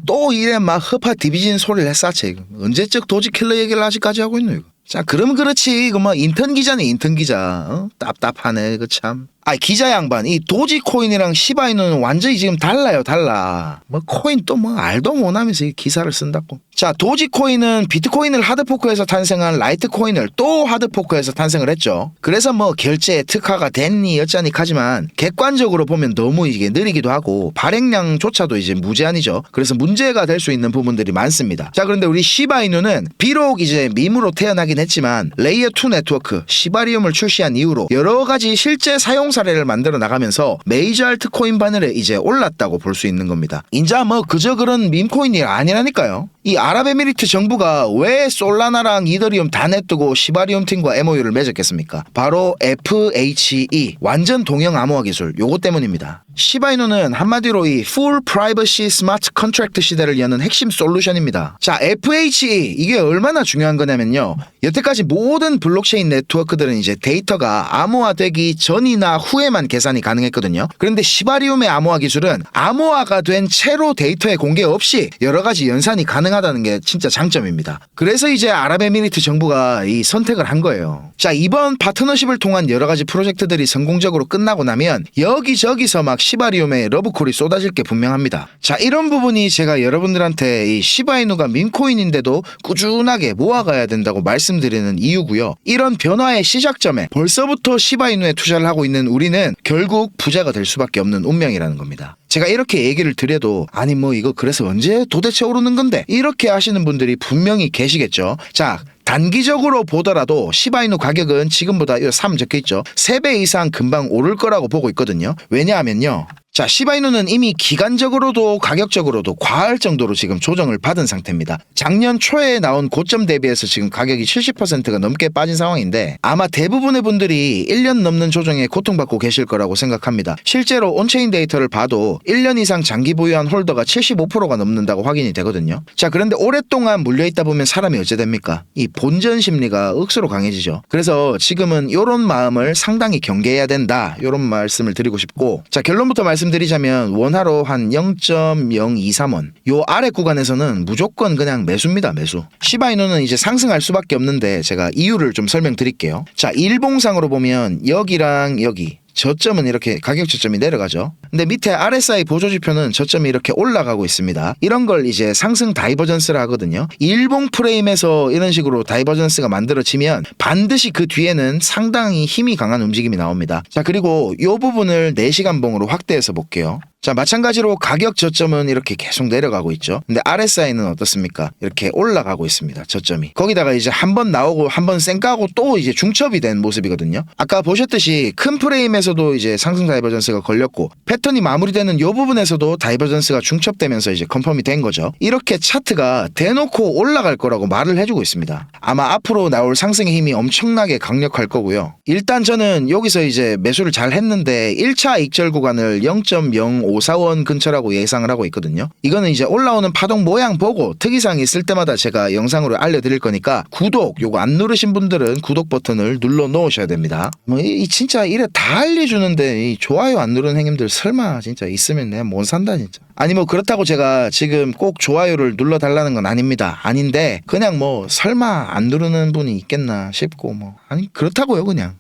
또 이래 막 허파 디비진 소리를 했었지. 이거. 언제적 도지 킬러 얘기를 아직까지 하고 있노 이거. 자, 그럼 그렇지. 이거 뭐 인턴 기자네, 인턴 기자. 답답하네, 그 참. 기자 양반, 이 도지코인이랑 시바이누는 완전히 지금 달라요, 달라. 뭐 코인 또 뭐 알도 못하면서 이 기사를 쓴다고. 자, 도지코인은 비트코인을 하드포크에서 탄생한 라이트코인을 또 하드포크에서 탄생을 했죠. 그래서 뭐 결제에 특화가 됐니 어쩌니 하지만 객관적으로 보면 너무 이게 느리기도 하고 발행량조차도 이제 무제한이죠. 그래서 문제가 될 수 있는 부분들이 많습니다. 자, 그런데 우리 시바이누는 비록 이제 밈으로 태어나긴 했지만 레이어2 네트워크 시바리움을 출시한 이후로 여러 가지 실제 사용 사례를 만들어 나가면서 메이저 알트코인 바늘에 이제 올랐다고 볼 수 있는 겁니다. 인자 뭐 그저 그런 밈코인이 아니라니까요. 이 아랍에미리트 정부가 왜 솔라나랑 이더리움 다 내뜨고 시바리움 팀과 MOU를 맺었겠습니까? 바로 FHE 완전 동형 암호화 기술 요거 때문입니다. 시바이누는 한마디로 이 Full Privacy Smart Contract 시대를 여는 핵심 솔루션입니다. 자, FHE 이게 얼마나 중요한 거냐면요. 여태까지 모든 블록체인 네트워크들은 이제 데이터가 암호화되기 전이나 후에만 계산이 가능했거든요. 그런데 시바리움의 암호화 기술은 암호화가 된 채로 데이터의 공개 없이 여러 가지 연산이 가능하다는 게 진짜 장점입니다. 그래서 이제 아랍에미리트 정부가 이 선택을 한 거예요. 자, 이번 파트너십을 통한 여러 가지 프로젝트들이 성공적으로 끝나고 나면 여기저기서 막 시바리움의 러브콜이 쏟아질 게 분명합니다. 자, 이런 부분이 제가 여러분들한테 이 시바이누가 밈코인인데도 꾸준하게 모아가야 된다고 말씀드리는 이유고요. 이런 변화의 시작점에 벌써부터 시바이누에 투자를 하고 있는 우리는 결국 부자가 될 수밖에 없는 운명이라는 겁니다. 제가 이렇게 얘기를 드려도 아니 뭐 이거 그래서 언제 도대체 오르는 건데 이렇게 하시는 분들이 분명히 계시겠죠. 자, 단기적으로 보더라도 시바이누 가격은 지금보다 3 적혀있죠. 3배 이상 금방 오를 거라고 보고 있거든요. 왜냐하면요. 자, 시바이누는 이미 기간적으로도 가격적으로도 과할 정도로 지금 조정을 받은 상태입니다. 작년 초에 나온 고점 대비해서 지금 가격이 70%가 넘게 빠진 상황인데 아마 대부분의 분들이 1년 넘는 조정에 고통받고 계실 거라고 생각합니다. 실제로 온체인 데이터를 봐도 1년 이상 장기 보유한 홀더가 75%가 넘는다고 확인이 되거든요. 자, 그런데 오랫동안 물려있다 보면 사람이 어째 됩니까? 이 본전 심리가 억수로 강해지죠. 그래서 지금은 이런 마음을 상당히 경계해야 된다. 이런 말씀을 드리고 싶고, 자, 결론부터 말씀드리자면 원화로 한 0.023원 요 아래 구간에서는 무조건 그냥 매수입니다. 매수. 시바이누는 이제 상승할 수밖에 없는데 제가 이유를 좀 설명드릴게요. 자, 일봉상으로 보면 여기랑 여기 저점은 이렇게 가격 저점이 내려가죠. 근데 밑에 RSI 보조지표는 저점이 이렇게 올라가고 있습니다. 이런 걸 이제 상승 다이버전스라 하거든요. 일봉 프레임에서 이런 식으로 다이버전스가 만들어지면 반드시 그 뒤에는 상당히 힘이 강한 움직임이 나옵니다. 자, 그리고 이 부분을 4시간 봉으로 확대해서 볼게요. 자, 마찬가지로 가격 저점은 이렇게 계속 내려가고 있죠. 근데 RSI는 어떻습니까? 이렇게 올라가고 있습니다. 저점이. 거기다가 이제 한번 나오고 한번 쌩까고 또 이제 중첩이 된 모습이거든요. 아까 보셨듯이 큰 프레임에서도 이제 상승 다이버전스가 걸렸고 패턴이 마무리되는 이 부분에서도 다이버전스가 중첩되면서 이제 컨펌이 된 거죠. 이렇게 차트가 대놓고 올라갈 거라고 말을 해주고 있습니다. 아마 앞으로 나올 상승의 힘이 엄청나게 강력할 거고요. 일단 저는 여기서 이제 매수를 잘 했는데 1차 익절 구간을 0.054원 근처라고 예상을 하고 있거든요. 이거는 이제 올라오는 파동 모양 보고 특이사항이 있을 때마다 제가 영상으로 알려드릴 거니까 구독 요거 안 누르신 분들은 구독 버튼을 눌러 놓으셔야 됩니다. 뭐 이 진짜 이래 다 알려주는데 이 좋아요 안 누르는 행님들 설마 진짜 있으면 내가 못 산다 진짜. 아니 뭐 그렇다고 제가 지금 꼭 좋아요를 눌러달라는 건 아닙니다. 아닌데 그냥 뭐 설마 안 누르는 분이 있겠나 싶고 뭐 아니 그렇다고요 그냥.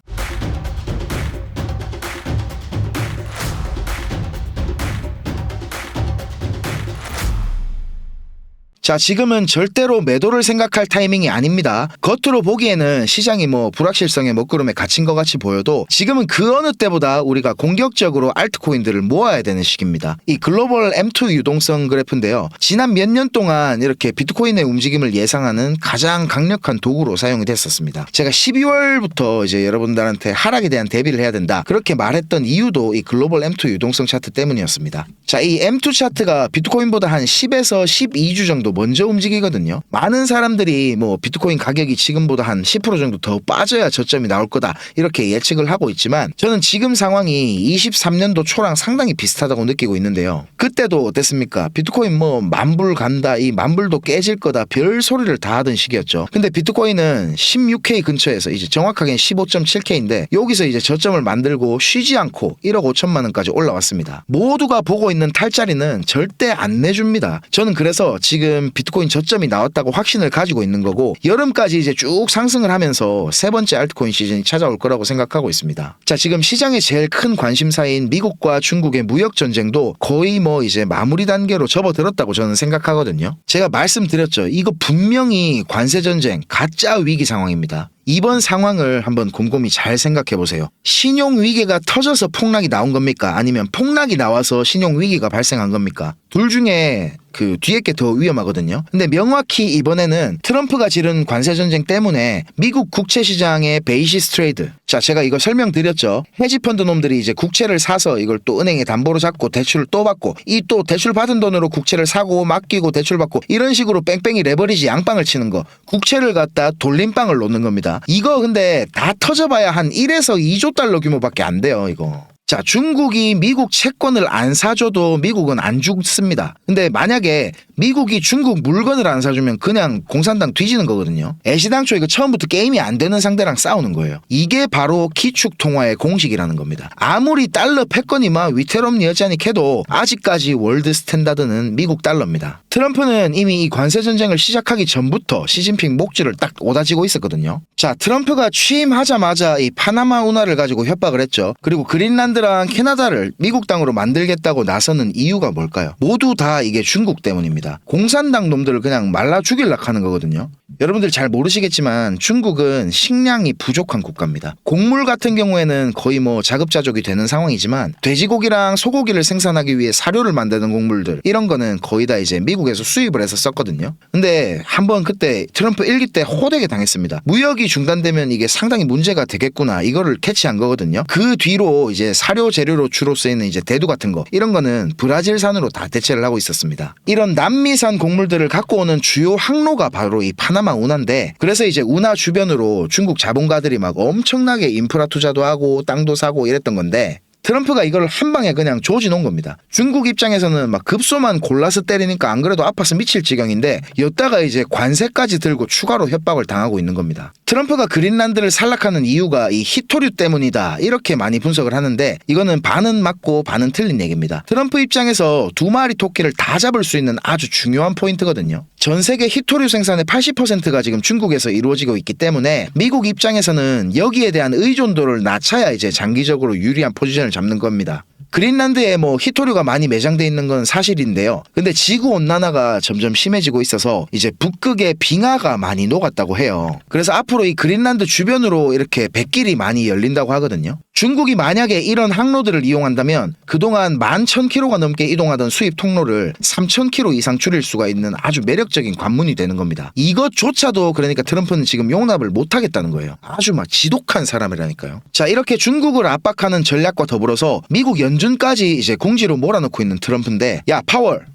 자, 지금은 절대로 매도를 생각할 타이밍이 아닙니다. 겉으로 보기에는 시장이 뭐 불확실성의 먹구름에 갇힌 것 같이 보여도 지금은 그 어느 때보다 우리가 공격적으로 알트코인들을 모아야 되는 시기입니다. 이 글로벌 M2 유동성 그래프인데요. 지난 몇 년 동안 이렇게 비트코인의 움직임을 예상하는 가장 강력한 도구로 사용이 됐었습니다. 제가 12월부터 이제 여러분들한테 하락에 대한 대비를 해야 된다. 그렇게 말했던 이유도 이 글로벌 M2 유동성 차트 때문이었습니다. 자, 이 M2 차트가 비트코인보다 한 10에서 12주 정도 먼저 움직이거든요. 많은 사람들이 뭐 비트코인 가격이 지금보다 한 10% 정도 더 빠져야 저점이 나올 거다 이렇게 예측을 하고 있지만 저는 지금 상황이 23년도 초랑 상당히 비슷하다고 느끼고 있는데요. 그때도 어땠습니까? 비트코인 뭐 만불 간다, 이 만불도 깨질 거다 별 소리를 다 하던 시기였죠. 근데 비트코인은 16K 근처에서 이제 정확하게는 15.7K인데 여기서 이제 저점을 만들고 쉬지 않고 1억 5천만 원까지 올라왔습니다. 모두가 보고 있는 있는 탈자리는 절대 안 내줍니다. 저는 그래서 지금 비트코인 저점이 나왔다고 확신을 가지고 있는 거고 여름까지 이제 쭉 상승을 하면서 세 번째 알트코인 시즌이 찾아올 거라고 생각하고 있습니다. 자, 지금 시장의 제일 큰 관심사인 미국과 중국의 무역 전쟁도 거의 뭐 이제 마무리 단계로 접어들었다고 저는 생각하거든요. 제가 말씀드렸죠. 이거 분명히 관세 전쟁, 가짜 위기 상황입니다. 이번 상황을 한번 곰곰이 잘 생각해 보세요. 신용 위기가 터져서 폭락이 나온 겁니까? 아니면 폭락이 나와서 신용 위기가 발생한 겁니까? 둘 중에 그 뒤에 게 더 위험하거든요. 근데 명확히 이번에는 트럼프가 지른 관세 전쟁 때문에 미국 국채 시장의 베이시스 트레이드. 자, 제가 이거 설명드렸죠. 헤지펀드 놈들이 이제 국채를 사서 이걸 또 은행에 담보로 잡고 대출을 또 받고 이 또 대출 받은 돈으로 국채를 사고 맡기고 대출 받고 이런 식으로 뺑뺑이 레버리지 양빵을 치는 거. 국채를 갖다 돌림빵을 놓는 겁니다. 이거 근데 다 터져봐야 한 1에서 2조 달러 규모밖에 안 돼요, 이거. 자, 중국이 미국 채권을 안 사줘도 미국은 안 죽습니다. 근데 만약에 미국이 중국 물건을 안 사주면 그냥 공산당 뒤지는 거거든요. 애시당초 이거 처음부터 게임이 안 되는 상대랑 싸우는 거예요. 이게 바로 기축통화의 공식이라는 겁니다. 아무리 달러 패권이만 위태롭니 여짜니 캐도 아직까지 월드 스탠다드는 미국 달러입니다. 트럼프는 이미 이 관세 전쟁을 시작하기 전부터 시진핑 목줄을 딱 오다지고 있었거든요. 자, 트럼프가 취임하자마자 이 파나마 운하를 가지고 협박을 했죠. 그리고 그린란드랑 캐나다를 미국 땅으로 만들겠다고 나서는 이유가 뭘까요? 모두 다 이게 중국 때문입니다. 공산당 놈들을 그냥 말라 죽일락 하는 거거든요. 여러분들 잘 모르시겠지만 중국은 식량이 부족한 국가입니다. 곡물 같은 경우에는 거의 뭐 자급자족이 되는 상황이지만 돼지고기랑 소고기를 생산하기 위해 사료를 만드는 곡물들 이런 거는 거의 다 이제 미국에서 수입을 해서 썼거든요. 근데 한번 그때 트럼프 1기 때 호되게 당했습니다. 무역이 중단되면 이게 상당히 문제가 되겠구나 이거를 캐치한 거거든요. 그 뒤로 이제 사료 재료로 주로 쓰이는 이제 대두 같은 거 이런 거는 브라질산으로 다 대체를 하고 있었습니다. 이런 남미산 곡물들을 갖고 오는 주요 항로가 바로 이 파나마 운하인데 그래서 이제 운하 주변으로 중국 자본가들이 막 엄청나게 인프라 투자도 하고 땅도 사고 이랬던 건데 트럼프가 이걸 한 방에 그냥 조지 놓은 겁니다. 중국 입장에서는 막 급소만 골라서 때리니까 안 그래도 아파서 미칠 지경인데 여기다가 이제 관세까지 들고 추가로 협박을 당하고 있는 겁니다. 트럼프가 그린란드를 살락하는 이유가 이 히토류 때문이다 이렇게 많이 분석을 하는데 이거는 반은 맞고 반은 틀린 얘기입니다. 트럼프 입장에서 두 마리 토끼를 다 잡을 수 있는 아주 중요한 포인트거든요. 전 세계 히토류 생산의 80%가 지금 중국에서 이루어지고 있기 때문에 미국 입장에서는 여기에 대한 의존도를 낮춰야 이제 장기적으로 유리한 포지션을 잡는 겁니다. 그린란드에 뭐 히토류가 많이 매장돼 있는 건 사실인데요. 근데 지구 온난화가 점점 심해지고 있어서 이제 북극의 빙하가 많이 녹았다고 해요. 그래서 앞으로 이 그린란드 주변으로 이렇게 백길이 많이 열린다고 하거든요. 중국이 만약에 이런 항로들을 이용한다면 그동안 11,000km가 넘게 이동하던 수입 통로를 3,000km 이상 줄일 수가 있는 아주 매력적인 관문이 되는 겁니다. 이것조차도 그러니까 트럼프는 지금 용납을 못하겠다는 거예요. 아주 막 지독한 사람이라니까요. 자, 이렇게 중국을 압박하는 전략과 더불어서 미국 연준까지 이제 궁지로 몰아넣고 있는 트럼프인데 야 파월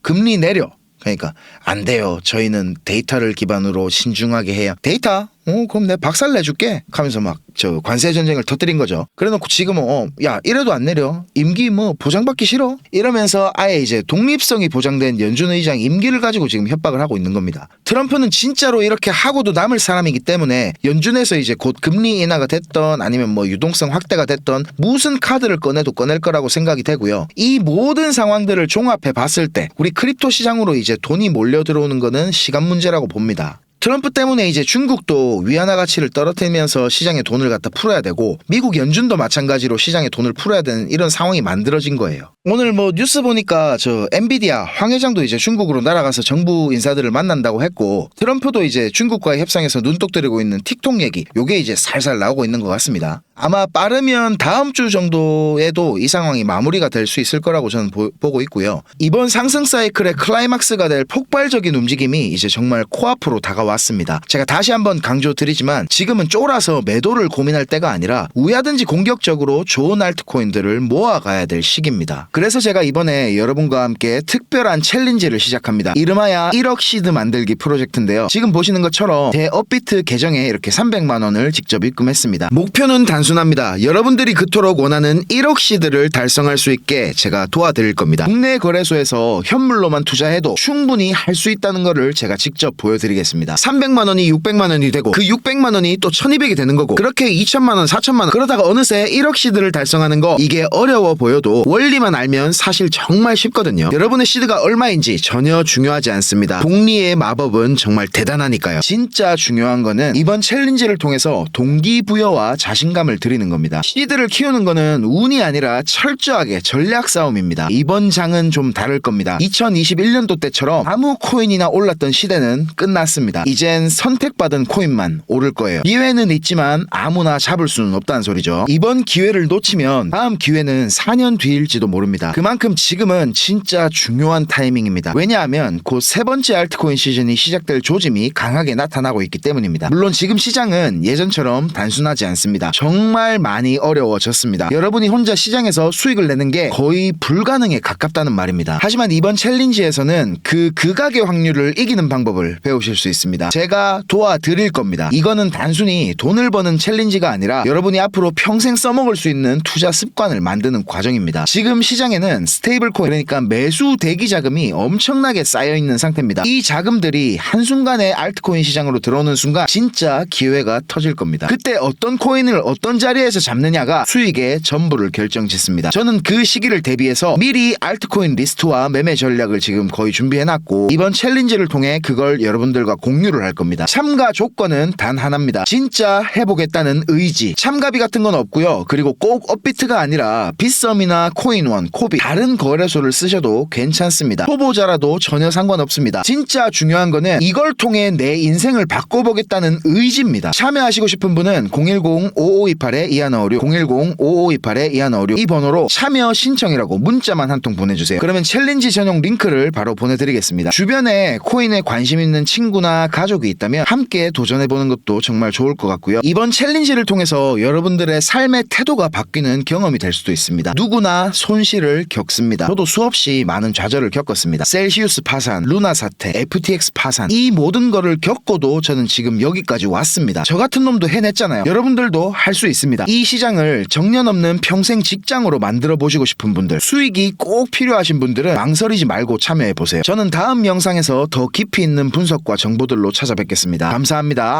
금리 내려. 그러니까 안 돼요. 저희는 데이터를 기반으로 신중하게 해야. 데이터? 그럼 내가 박살 내줄게 하면서 막 저 관세 전쟁을 터뜨린 거죠. 그래놓고 지금은 야 이래도 안 내려 임기 뭐 보장받기 싫어 이러면서 아예 이제 독립성이 보장된 연준 의장 임기를 가지고 지금 협박을 하고 있는 겁니다. 트럼프는 진짜로 이렇게 하고도 남을 사람이기 때문에 연준에서 이제 곧 금리 인하가 됐던 아니면 뭐 유동성 확대가 됐던 무슨 카드를 꺼내도 꺼낼 거라고 생각이 되고요. 이 모든 상황들을 종합해 봤을 때 우리 크립토 시장으로 이제 돈이 몰려 들어오는 거는 시간 문제라고 봅니다. 트럼프 때문에 이제 중국도 위안화 가치를 떨어뜨리면서 시장에 돈을 갖다 풀어야 되고 미국 연준도 마찬가지로 시장에 돈을 풀어야 되는 이런 상황이 만들어진 거예요. 오늘 뭐 뉴스 보니까 저 엔비디아 황 회장도 이제 중국으로 날아가서 정부 인사들을 만난다고 했고 트럼프도 이제 중국과의 협상에서 눈독 들이고 있는 틱톡 얘기 요게 이제 살살 나오고 있는 것 같습니다. 아마 빠르면 다음 주 정도에도 이 상황이 마무리가 될 수 있을 거라고 저는 보고 있고요. 이번 상승 사이클의 클라이막스가 될 폭발적인 움직임이 이제 정말 코앞으로 다가왔습니다. 제가 다시 한번 강조드리지만 지금은 쫄아서 매도를 고민할 때가 아니라 우야든지 공격적으로 좋은 알트코인들을 모아가야 될 시기입니다. 그래서 제가 이번에 여러분과 함께 특별한 챌린지를 시작합니다. 이름하여 1억 시드 만들기 프로젝트인데요. 지금 보시는 것처럼 제 업비트 계정에 이렇게 300만 원을 직접 입금했습니다. 목표는 단순합니다. 여러분들이 그토록 원하는 1억 시드를 달성할 수 있게 제가 도와드릴 겁니다. 국내 거래소에서 현물로만 투자해도 충분히 할 수 있다는 것을 제가 직접 보여드리겠습니다. 300만 원이 600만 원이 되고 그 600만 원이 또 1200이 되는 거고 그렇게 2천만 원, 4천만 원 그러다가 어느새 1억 시드를 달성하는 거 이게 어려워 보여도 원리만 알면 사실 정말 쉽거든요. 여러분의 시드가 얼마인지 전혀 중요하지 않습니다. 복리의 마법은 정말 대단하니까요. 진짜 중요한 거는 이번 챌린지를 통해서 동기부여와 자신감을 드리는 겁니다. 시드를 키우는 거는 운이 아니라 철저하게 전략 싸움입니다. 이번 장은 좀 다를 겁니다. 2021년도 때처럼 아무 코인이나 올랐던 시대는 끝났습니다. 이젠 선택받은 코인만 오를 거예요. 기회는 있지만 아무나 잡을 수는 없다는 소리죠. 이번 기회를 놓치면 다음 기회는 4년 뒤일지도 모릅니다. 그만큼 지금은 진짜 중요한 타이밍입니다. 왜냐하면 곧 세 번째 알트코인 시즌이 시작될 조짐이 강하게 나타나고 있기 때문입니다. 물론 지금 시장은 예전처럼 단순하지 않습니다. 정말 많이 어려워졌습니다. 여러분이 혼자 시장에서 수익을 내는 게 거의 불가능에 가깝다는 말입니다. 하지만 이번 챌린지에서는 그 극악의 확률을 이기는 방법을 배우실 수 있습니다. 제가 도와드릴 겁니다. 이거는 단순히 돈을 버는 챌린지가 아니라 여러분이 앞으로 평생 써먹을 수 있는 투자 습관을 만드는 과정입니다. 지금 시장에는 스테이블 코인 그러니까 매수 대기 자금이 엄청나게 쌓여있는 상태입니다. 이 자금들이 한순간에 알트코인 시장으로 들어오는 순간 진짜 기회가 터질 겁니다. 그때 어떤 코인을 어떤 자리에서 잡느냐가 수익의 전부를 결정짓습니다. 저는 그 시기를 대비해서 미리 알트코인 리스트와 매매 전략을 지금 거의 준비해놨고 이번 챌린지를 통해 그걸 여러분들과 공유를 할 겁니다. 참가 조건은 단 하나입니다. 진짜 해보겠다는 의지. 참가비 같은 건 없고요. 그리고 꼭 업비트가 아니라 빗썸이나 코인원, 코비 다른 거래소를 쓰셔도 괜찮습니다. 초보자라도 전혀 상관없습니다. 진짜 중요한 거는 이걸 통해 내 인생을 바꿔보겠다는 의지입니다. 참여하시고 싶은 분은 010-5528-2156 010-5528-2156 이 번호로 참여 신청이라고 문자만 한 통 보내주세요. 그러면 챌린지 전용 링크를 바로 보내드리겠습니다. 주변에 코인에 관심 있는 친구나 가족이 있다면 함께 도전해보는 것도 정말 좋을 것 같고요. 이번 챌린지를 통해서 여러분들의 삶의 태도가 바뀌는 경험이 될 수도 있습니다. 누구나 손실을 겪습니다. 저도 수없이 많은 좌절을 겪었습니다. 셀시우스 파산, 루나 사태, FTX 파산 이 모든 거를 겪고도 저는 지금 여기까지 왔습니다. 저 같은 놈도 해냈잖아요. 여러분들도 할 수 있습니다. 이 시장을 정년 없는 평생 직장으로 만들어 보시고 싶은 분들, 수익이 꼭 필요하신 분들은 망설이지 말고 참여해 보세요. 저는 다음 영상에서 더 깊이 있는 분석과 정보들로 찾아뵙겠습니다. 감사합니다.